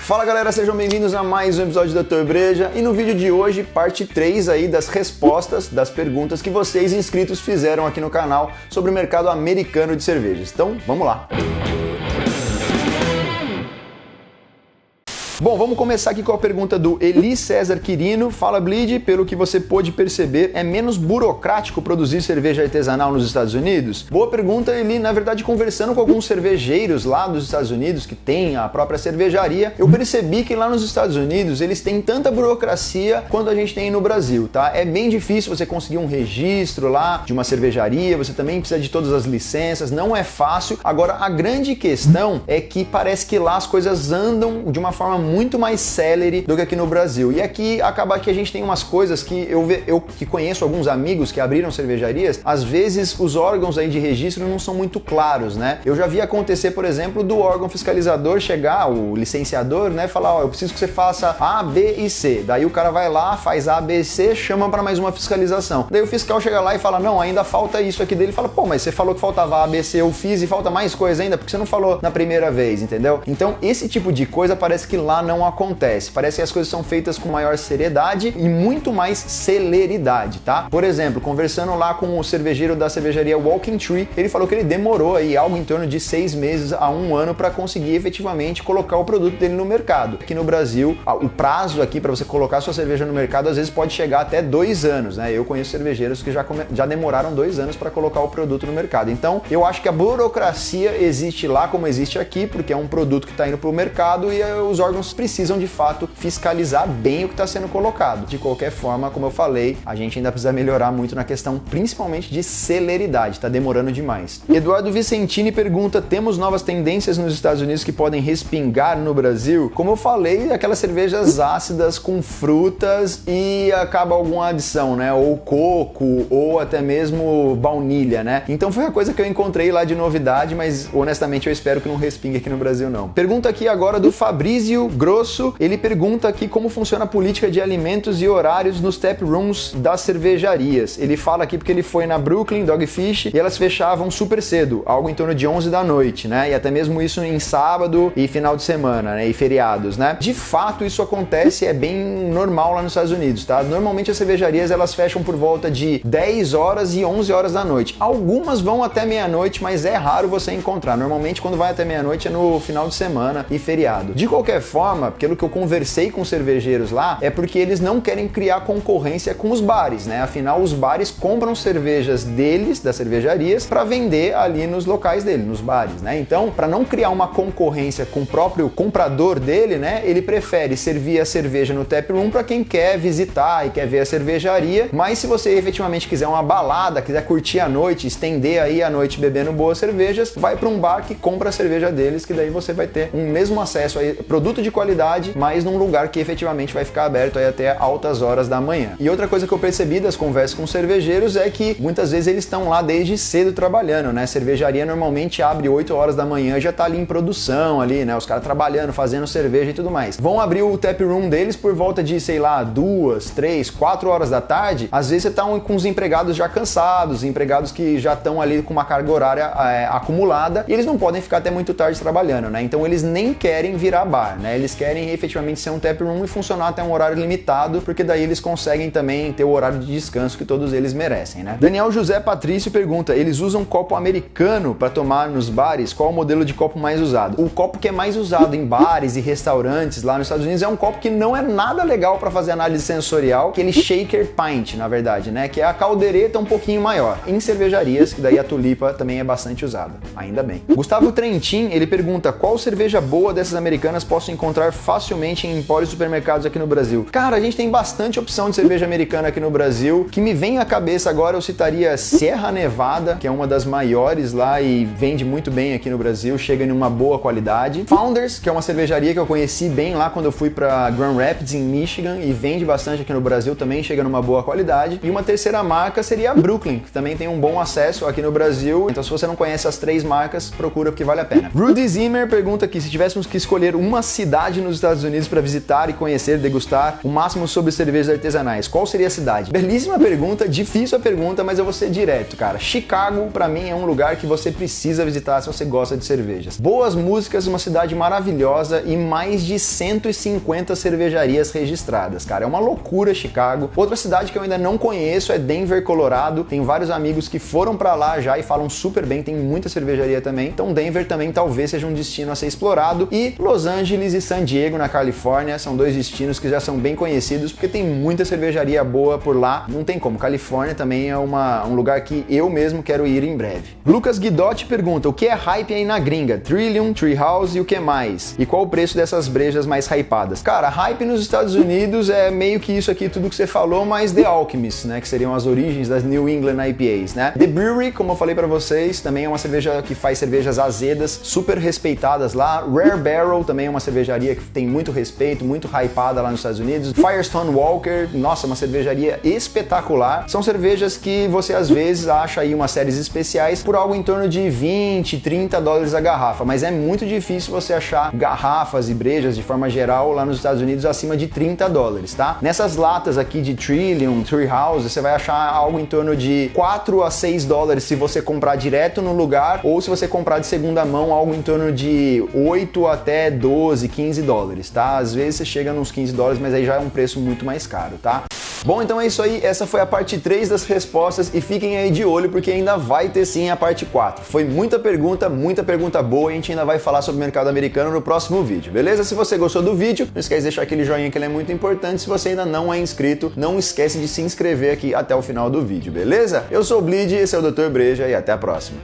Fala galera, sejam bem-vindos a mais um episódio da Dr. Breja e no vídeo de hoje, parte 3 aí das respostas das perguntas que vocês inscritos fizeram aqui no canal sobre o mercado americano de cervejas. Então, vamos lá! Bom, vamos começar aqui com a pergunta do Eli César Quirino. Fala, Bleed, pelo que você pôde perceber, é menos burocrático produzir cerveja artesanal nos Estados Unidos? Boa pergunta, Eli. Na verdade, conversando com alguns cervejeiros lá dos Estados Unidos, que tem a própria cervejaria, eu percebi que lá nos Estados Unidos eles têm tanta burocracia quanto a gente tem no Brasil, tá? É bem difícil você conseguir um registro lá de uma cervejaria, você também precisa de todas as licenças, não é fácil. Agora, a grande questão é que parece que lá as coisas andam de uma forma muito mais célere do que aqui no Brasil. E aqui acaba que a gente tem umas coisas que eu que conheço alguns amigos que abriram cervejarias, às vezes os órgãos aí de registro não são muito claros, né? Eu já vi acontecer, por exemplo, do órgão fiscalizador chegar, o licenciador, né, falar, ó, eu preciso que você faça A, B e C. Daí o cara vai lá, faz A, B e C, chama para mais uma fiscalização. Daí o fiscal chega lá e fala, não, ainda falta isso aqui dele. Fala, pô, mas você falou que faltava A, B, C, eu fiz e falta mais coisa ainda, porque você não falou na primeira vez, entendeu? Então, esse tipo de coisa parece que lá não acontece. Parece que as coisas são feitas com maior seriedade e muito mais celeridade, tá? Por exemplo, conversando lá com o cervejeiro da cervejaria Walking Tree, ele falou que ele demorou aí algo em torno de 6 meses a 1 ano para conseguir efetivamente colocar o produto dele no mercado. Aqui no Brasil, o prazo aqui para você colocar sua cerveja no mercado às vezes pode chegar até 2 anos, né? Eu conheço cervejeiros que já demoraram 2 anos para colocar o produto no mercado. Então, eu acho que a burocracia existe lá como existe aqui, porque é um produto que está indo para o mercado e os órgãos precisam de fato fiscalizar bem o que está sendo colocado. De qualquer forma, como eu falei, a gente ainda precisa melhorar muito na questão principalmente de celeridade, está demorando demais. Eduardo Vicentini pergunta, temos novas tendências nos Estados Unidos que podem respingar no Brasil? Como eu falei, aquelas cervejas ácidas com frutas e acaba alguma adição, né? Ou coco, ou até mesmo baunilha, né? Então foi a coisa que eu encontrei lá de novidade, mas honestamente eu espero que não respingue aqui no Brasil não. Pergunta aqui agora do Fabrício Grosso. Ele pergunta aqui como funciona a política de alimentos e horários nos tap rooms das cervejarias. Ele fala aqui porque ele foi na Brooklyn Dogfish e elas fechavam super cedo, algo em torno de 11 da noite, né? E até mesmo isso em sábado e final de semana, né? E feriados, né? De fato, isso acontece, é bem normal lá nos Estados Unidos, tá? Normalmente as cervejarias elas fecham por volta de 10 horas e 11 horas da noite. Algumas vão até meia-noite, mas é raro você encontrar. Normalmente quando vai até meia-noite é no final de semana e feriado. De qualquer forma, pelo que eu conversei com cervejeiros lá, é porque eles não querem criar concorrência com os bares, né? Afinal, os bares compram cervejas deles, das cervejarias, para vender ali nos locais dele, nos bares, né? Então, para não criar uma concorrência com o próprio comprador dele, né? Ele prefere servir a cerveja no tap room para quem quer visitar e quer ver a cervejaria, mas se você efetivamente quiser uma balada, quiser curtir a noite, estender aí a noite bebendo boas cervejas, vai para um bar que compra a cerveja deles, que daí você vai ter um mesmo acesso a produto de qualidade, mas num lugar que efetivamente vai ficar aberto aí até altas horas da manhã. E outra coisa que eu percebi das conversas com cervejeiros é que muitas vezes eles estão lá desde cedo trabalhando, né? Cervejaria normalmente abre 8 horas da manhã, já tá ali em produção ali, né? Os caras trabalhando, fazendo cerveja e tudo mais. Vão abrir o tap room deles por volta de, sei lá, 2, 3, 4 horas da tarde. Às vezes você tá com os empregados já cansados, empregados que já estão ali com uma carga horária acumulada e eles não podem ficar até muito tarde trabalhando, né? Então eles nem querem virar bar, né? Eles querem efetivamente ser um tap room e funcionar até um horário limitado, porque daí eles conseguem também ter o horário de descanso que todos eles merecem, né? Daniel José Patrício pergunta, eles usam copo americano para tomar nos bares? Qual o modelo de copo mais usado? O copo que é mais usado em bares e restaurantes lá nos Estados Unidos é um copo que não é nada legal para fazer análise sensorial, aquele shaker pint, na verdade, né? Que é a caldeireta um pouquinho maior. Em cervejarias, que daí a tulipa também é bastante usada. Ainda bem. Gustavo Trentin, ele pergunta, qual cerveja boa dessas americanas posso encontrar facilmente em empórios e supermercados aqui no Brasil? Cara, a gente tem bastante opção de cerveja americana aqui no Brasil. Que me vem à cabeça agora, eu citaria Sierra Nevada, que é uma das maiores lá e vende muito bem aqui no Brasil, chega em uma boa qualidade. Founders, que é uma cervejaria que eu conheci bem lá quando eu fui para Grand Rapids, em Michigan, e vende bastante aqui no Brasil, também chega numa boa qualidade. E uma terceira marca seria a Brooklyn, que também tem um bom acesso aqui no Brasil. Então, se você não conhece as 3 marcas, procura porque vale a pena. Rudy Zimmer pergunta aqui, se tivéssemos que escolher uma cidade cidade nos Estados Unidos para visitar e conhecer, degustar o máximo sobre cervejas artesanais. Qual seria a cidade? Belíssima pergunta, difícil a pergunta, mas eu vou ser direto, cara. Chicago, pra mim, é um lugar que você precisa visitar se você gosta de cervejas. Boas músicas, uma cidade maravilhosa e mais de 150 cervejarias registradas, cara. É uma loucura Chicago. Outra cidade que eu ainda não conheço é Denver, Colorado. Tenho vários amigos que foram pra lá já e falam super bem, tem muita cervejaria também. Então Denver também talvez seja um destino a ser explorado. E Los Angeles e San Diego, na Califórnia, são dois destinos que já são bem conhecidos porque tem muita cervejaria boa por lá. Não tem como. Califórnia também é um lugar que eu mesmo quero ir em breve. Lucas Guidotti pergunta, o que é hype aí na gringa? Trillium, Treehouse e o que mais? E qual o preço dessas brejas mais hypadas? Cara, hype nos Estados Unidos é meio que isso aqui, tudo que você falou, mas The Alchemist, né? Que seriam as origens das New England IPAs, né? The Brewery, como eu falei pra vocês, também é uma cerveja que faz cervejas azedas, super respeitadas lá. Rare Barrel também é uma cervejaria que tem muito respeito, muito hypada lá nos Estados Unidos. Firestone Walker, nossa, uma cervejaria espetacular. São cervejas que você às vezes acha aí umas séries especiais por algo em torno de 20, 30 dólares a garrafa, mas é muito difícil você achar garrafas e brejas de forma geral lá nos Estados Unidos acima de 30 dólares, tá? Nessas latas aqui de Trillium, Treehouse, você vai achar algo em torno de 4 a 6 dólares se você comprar direto no lugar, ou se você comprar de segunda mão, algo em torno de 8 até 12, 15 dólares, tá? Às vezes você chega nos 15 dólares, mas aí já é um preço muito mais caro, tá? Bom, então é isso aí, essa foi a parte 3 das respostas e fiquem aí de olho porque ainda vai ter sim a parte 4. Foi muita pergunta boa e a gente ainda vai falar sobre o mercado americano no próximo vídeo, beleza? Se você gostou do vídeo, não esquece de deixar aquele joinha que ele é muito importante. Se você ainda não é inscrito, não esquece de se inscrever aqui até o final do vídeo, beleza? Eu sou o Bleed, esse é o Dr. Breja e até a próxima.